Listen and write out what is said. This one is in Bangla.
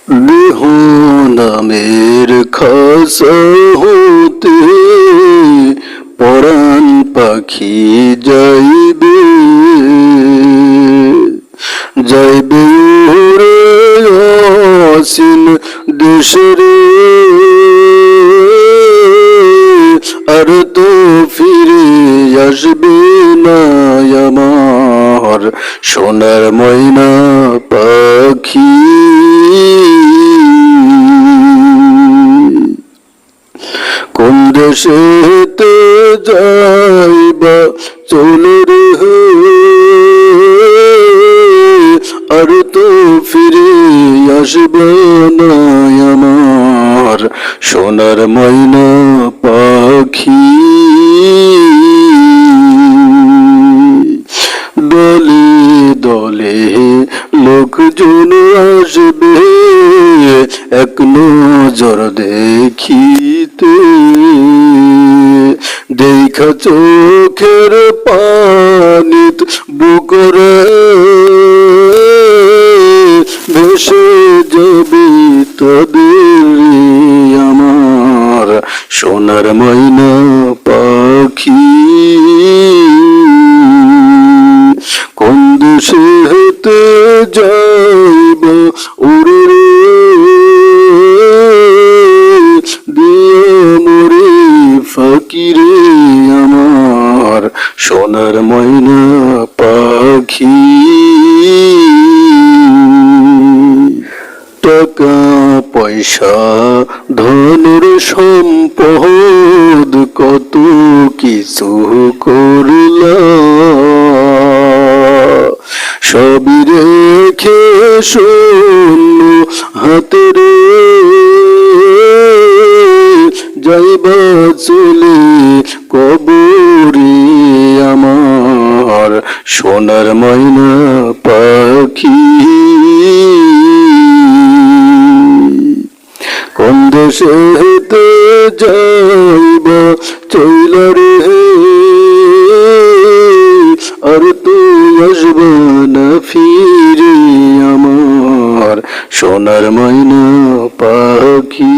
দেহ নামের খাসা হতে পরাণ পাখি যাইবে যাইবে উড়ে অসীন দেশরে আর তো ফিরে আসবে না আমার সোনার ময়না পাখি। কোন দেশেতে যাইবা চলে রে আর তো ফিরে আসবে না আমার সোনার ময়না পাখি। দলে দলে লোকজন আসবে এক নজর দেখিতে দেখা চোখের পানিত বুকরে ভেসে যাবে তাদের আমার সোনার ময়না পাখি। কোন দেশে হেতে যাইব উড়ে দিয়ে মরে ফকিরে আমার সোনার ময়না পাখি। টাকা পয়সা ধনের সম্পদ কত কিছু করলা সবই রেখে শূন্য হাতে রে যাইবা চলে কবরে আমার সোনার ময়না পাখি। কোন দেশে হেতে যাইবা চইলা রে আর তুই আসবা না ফিরে আমার সোনার ময়না পাখি।